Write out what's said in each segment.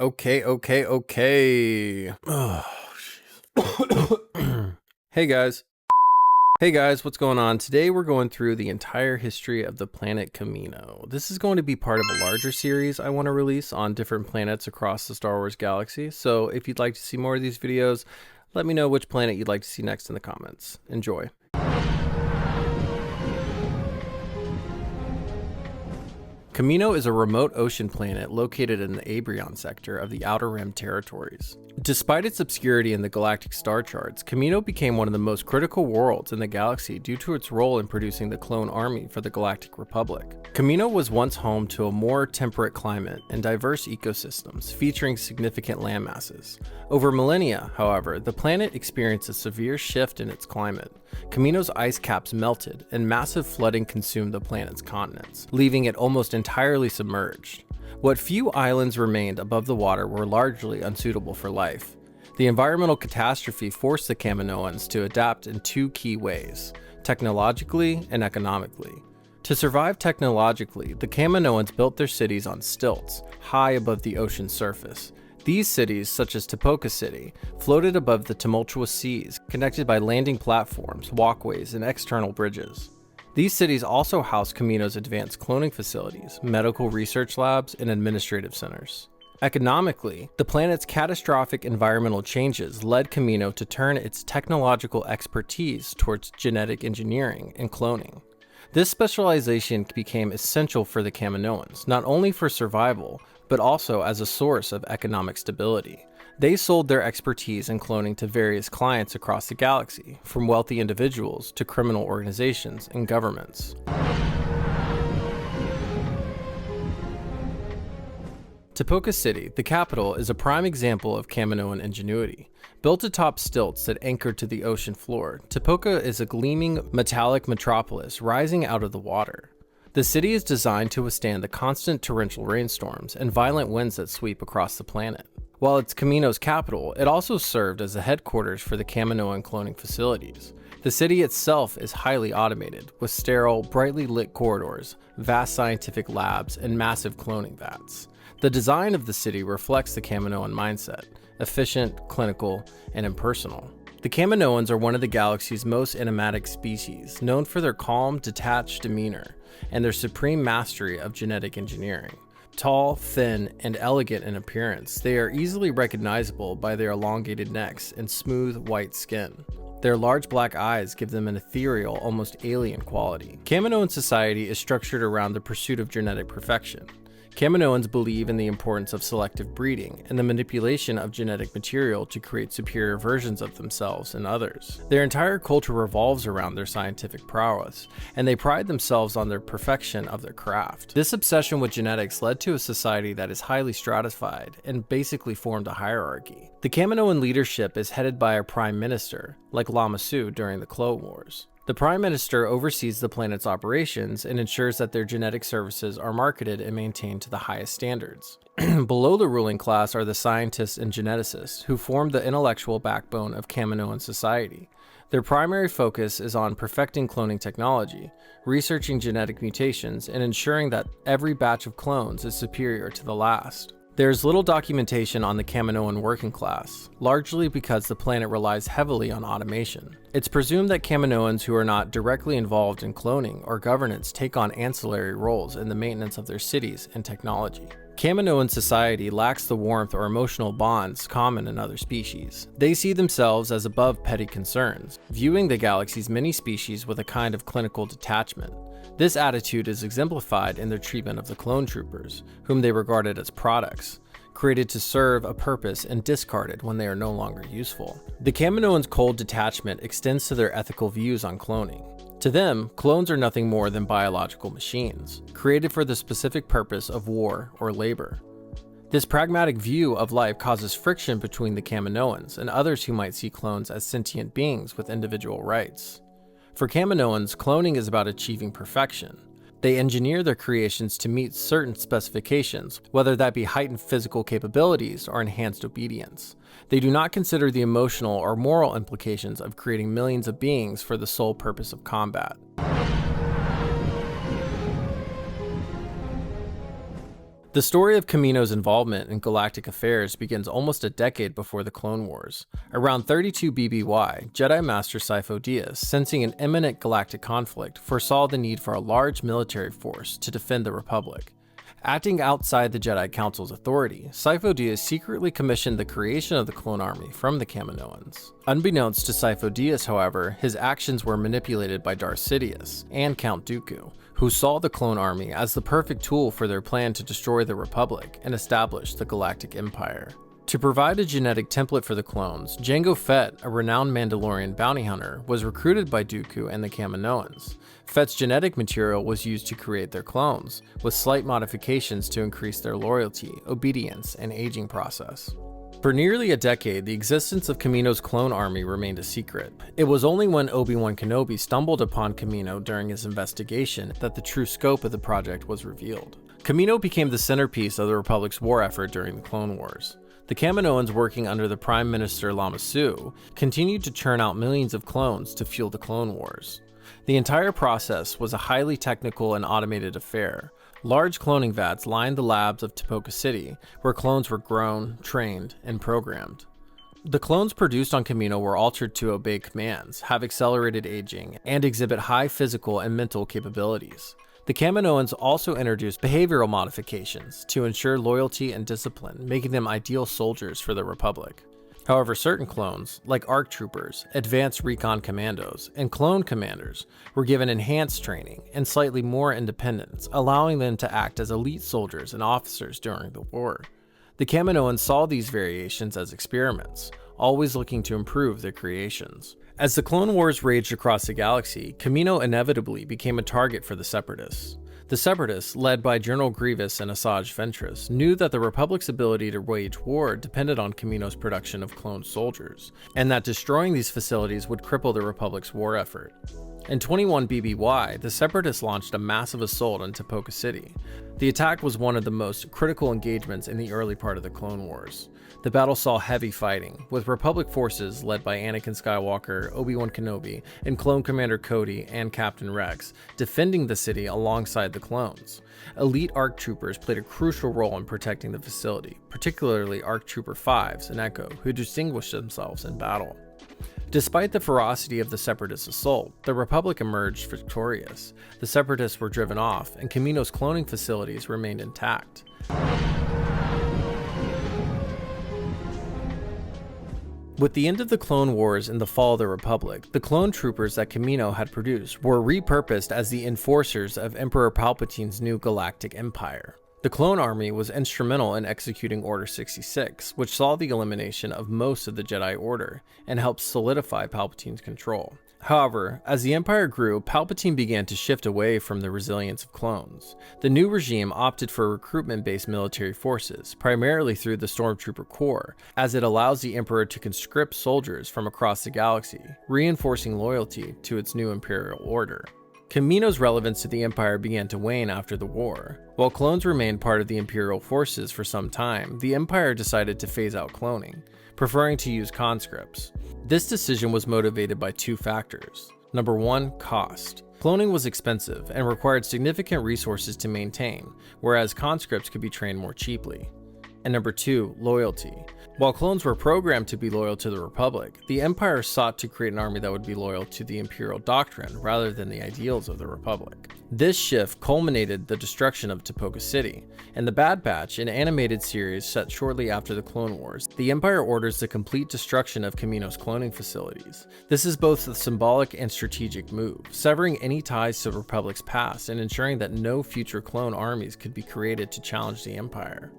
Okay. Oh, jeez. Hey guys, what's going on? Today we're going through the entire history of the planet Kamino. This is going to be part of a larger series I want to release on different planets across the Star Wars galaxy. So if you'd like to see more of these videos, let me know which planet you'd like to see next in the comments. Enjoy. Kamino is a remote ocean planet located in the Abrion sector of the Outer Rim territories. Despite its obscurity in the galactic star charts, Kamino became one of the most critical worlds in the galaxy due to its role in producing the clone army for the Galactic Republic. Kamino was once home to a more temperate climate and diverse ecosystems, featuring significant landmasses. Over millennia, however, the planet experienced a severe shift in its climate. Kamino's ice caps melted, and massive flooding consumed the planet's continents, leaving it almost entirely submerged. What few islands remained above the water were largely unsuitable for life. The environmental catastrophe forced the Kaminoans to adapt in two key ways: technologically and economically. To survive technologically, the Kaminoans built their cities on stilts, high above the ocean's surface. These cities, such as Tipoca City, floated above the tumultuous seas, connected by landing platforms, walkways, and external bridges. These cities also housed Kamino's advanced cloning facilities, medical research labs, and administrative centers. Economically, the planet's catastrophic environmental changes led Kamino to turn its technological expertise towards genetic engineering and cloning. This specialization became essential for the Kaminoans, not only for survival, but also as a source of economic stability. They sold their expertise in cloning to various clients across the galaxy, from wealthy individuals to criminal organizations and governments. Tipoca City, the capital, is a prime example of Kaminoan ingenuity. Built atop stilts that anchored to the ocean floor, Tipoca is a gleaming, metallic metropolis rising out of the water. The city is designed to withstand the constant torrential rainstorms and violent winds that sweep across the planet. While it's Kamino's capital, it also served as the headquarters for the Kaminoan cloning facilities. The city itself is highly automated, with sterile, brightly lit corridors, vast scientific labs, and massive cloning vats. The design of the city reflects the Kaminoan mindset: efficient, clinical, and impersonal. The Kaminoans are one of the galaxy's most enigmatic species, known for their calm, detached demeanor and their supreme mastery of genetic engineering. Tall, thin, and elegant in appearance, they are easily recognizable by their elongated necks and smooth, white skin. Their large black eyes give them an ethereal, almost alien quality. Kaminoan society is structured around the pursuit of genetic perfection. Kaminoans believe in the importance of selective breeding and the manipulation of genetic material to create superior versions of themselves and others. Their entire culture revolves around their scientific prowess, and they pride themselves on their perfection of their craft. This obsession with genetics led to a society that is highly stratified and basically formed a hierarchy. The Kaminoan leadership is headed by a prime minister, like Lama Su during the Clone Wars. The Prime Minister oversees the planet's operations and ensures that their genetic services are marketed and maintained to the highest standards. Below the ruling class are the scientists and geneticists, who form the intellectual backbone of Kaminoan society. Their primary focus is on perfecting cloning technology, researching genetic mutations, and ensuring that every batch of clones is superior to the last. There is little documentation on the Kaminoan working class, largely because the planet relies heavily on automation. It's presumed that Kaminoans who are not directly involved in cloning or governance take on ancillary roles in the maintenance of their cities and technology. Kaminoan society lacks the warmth or emotional bonds common in other species. They see themselves as above petty concerns, viewing the galaxy's many species with a kind of clinical detachment. This attitude is exemplified in their treatment of the clone troopers, whom they regarded as products, created to serve a purpose and discarded when they are no longer useful. The Kaminoans' cold detachment extends to their ethical views on cloning. To them, clones are nothing more than biological machines, created for the specific purpose of war or labor. This pragmatic view of life causes friction between the Kaminoans and others who might see clones as sentient beings with individual rights. For Kaminoans, cloning is about achieving perfection. They engineer their creations to meet certain specifications, whether that be heightened physical capabilities or enhanced obedience. They do not consider the emotional or moral implications of creating millions of beings for the sole purpose of combat. The story of Kamino's involvement in galactic affairs begins almost a decade before the Clone Wars. Around 32 BBY, Jedi Master Sifo-Dyas, sensing an imminent galactic conflict, foresaw the need for a large military force to defend the Republic. Acting outside the Jedi Council's authority, Sifo-Dyas secretly commissioned the creation of the clone army from the Kaminoans. Unbeknownst to Sifo-Dyas, however, his actions were manipulated by Darth Sidious and Count Dooku, who saw the clone army as the perfect tool for their plan to destroy the Republic and establish the Galactic Empire. To provide a genetic template for the clones, Jango Fett, a renowned Mandalorian bounty hunter, was recruited by Dooku and the Kaminoans. Fett's genetic material was used to create their clones, with slight modifications to increase their loyalty, obedience, and aging process. For nearly a decade, the existence of Kamino's clone army remained a secret. It was only when Obi-Wan Kenobi stumbled upon Kamino during his investigation that the true scope of the project was revealed. Kamino became the centerpiece of the Republic's war effort during the Clone Wars. The Kaminoans, working under the Prime Minister Lama Su, continued to churn out millions of clones to fuel the Clone Wars. The entire process was a highly technical and automated affair. Large cloning vats lined the labs of Tipoca City, where clones were grown, trained, and programmed. The clones produced on Kamino were altered to obey commands, have accelerated aging, and exhibit high physical and mental capabilities. The Kaminoans also introduced behavioral modifications to ensure loyalty and discipline, making them ideal soldiers for the Republic. However, certain clones, like ARC troopers, advanced recon commandos, and clone commanders, were given enhanced training and slightly more independence, allowing them to act as elite soldiers and officers during the war. The Kaminoans saw these variations as experiments, always looking to improve their creations. As the Clone Wars raged across the galaxy, Kamino inevitably became a target for the Separatists. The Separatists, led by General Grievous and Asajj Ventress, knew that the Republic's ability to wage war depended on Kamino's production of cloned soldiers, and that destroying these facilities would cripple the Republic's war effort. In 21 BBY, the Separatists launched a massive assault on Tipoca City. The attack was one of the most critical engagements in the early part of the Clone Wars. The battle saw heavy fighting, with Republic forces led by Anakin Skywalker, Obi-Wan Kenobi, and Clone Commander Cody and Captain Rex defending the city alongside the clones. Elite ARC troopers played a crucial role in protecting the facility, particularly ARC Trooper 5s and Echo, who distinguished themselves in battle. Despite the ferocity of the Separatist assault, the Republic emerged victorious. The Separatists were driven off, and Kamino's cloning facilities remained intact. With the end of the Clone Wars and the fall of the Republic, the clone troopers that Kamino had produced were repurposed as the enforcers of Emperor Palpatine's new Galactic Empire. The clone army was instrumental in executing Order 66, which saw the elimination of most of the Jedi Order and helped solidify Palpatine's control. However, as the Empire grew, Palpatine began to shift away from the resilience of clones. The new regime opted for recruitment-based military forces, primarily through the Stormtrooper Corps, as it allows the Emperor to conscript soldiers from across the galaxy, reinforcing loyalty to its new Imperial Order. Kamino's relevance to the Empire began to wane after the war. While clones remained part of the Imperial forces for some time, the Empire decided to phase out cloning, preferring to use conscripts. This decision was motivated by two factors. Number one, cost. Cloning was expensive and required significant resources to maintain, whereas conscripts could be trained more cheaply. And number two, loyalty. While clones were programmed to be loyal to the Republic, the Empire sought to create an army that would be loyal to the Imperial doctrine rather than the ideals of the Republic. This shift culminated the destruction of Tipoca City, and the Bad Batch, an animated series set shortly after the Clone Wars. The Empire orders the complete destruction of Kamino's cloning facilities. This is both a symbolic and strategic move, severing any ties to the Republic's past and ensuring that no future clone armies could be created to challenge the Empire.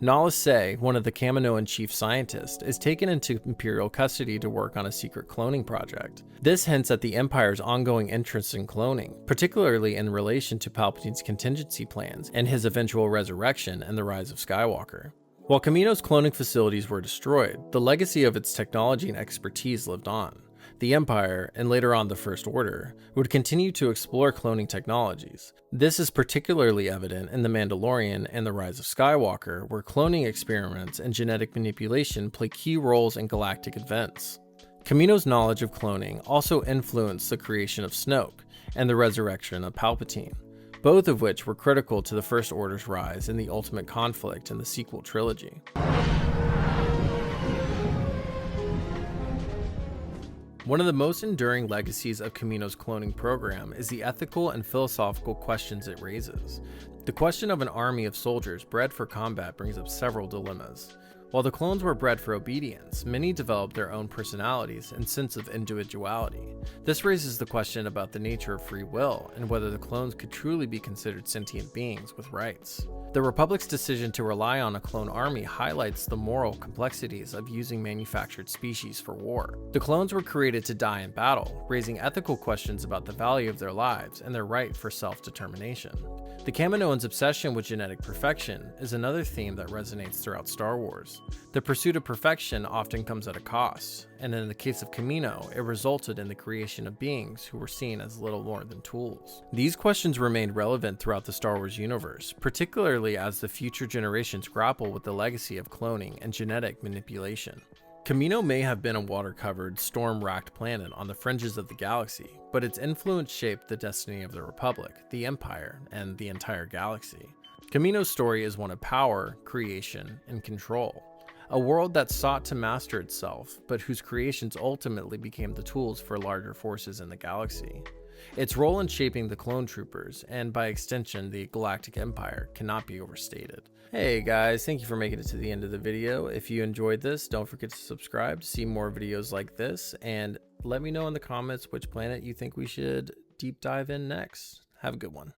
Nala Se, one of the Kaminoan chief scientists, is taken into Imperial custody to work on a secret cloning project. This hints at the Empire's ongoing interest in cloning, particularly in relation to Palpatine's contingency plans and his eventual resurrection and the rise of Skywalker. While Kamino's cloning facilities were destroyed, the legacy of its technology and expertise lived on. The Empire, and later on the First Order, would continue to explore cloning technologies. This is particularly evident in The Mandalorian and The Rise of Skywalker, where cloning experiments and genetic manipulation play key roles in galactic events. Kamino's knowledge of cloning also influenced the creation of Snoke and the resurrection of Palpatine. both of which were critical to the First Order's rise and the ultimate conflict in the sequel trilogy. One of the most enduring legacies of Kamino's cloning program is the ethical and philosophical questions it raises. The question of an army of soldiers bred for combat brings up several dilemmas. While the clones were bred for obedience, many developed their own personalities and sense of individuality. This raises the question about the nature of free will and whether the clones could truly be considered sentient beings with rights. The Republic's decision to rely on a clone army highlights the moral complexities of using manufactured species for war. The clones were created to die in battle, raising ethical questions about the value of their lives and their right for self-determination. The Kaminoans' obsession with genetic perfection is another theme that resonates throughout Star Wars. The pursuit of perfection often comes at a cost, and in the case of Kamino, it resulted in the creation of beings who were seen as little more than tools. These questions remained relevant throughout the Star Wars universe, particularly as the future generations grapple with the legacy of cloning and genetic manipulation. Kamino may have been a water-covered, storm-racked planet on the fringes of the galaxy, but its influence shaped the destiny of the Republic, the Empire, and the entire galaxy. Kamino's story is one of power, creation, and control. A world that sought to master itself, but whose creations ultimately became the tools for larger forces in the galaxy. Its role in shaping the clone troopers, and by extension the Galactic Empire, cannot be overstated. Hey guys, thank you for making it to the end of the video. If you enjoyed this, don't forget to subscribe to see more videos like this, and let me know in the comments which planet you think we should deep dive in next. Have a good one.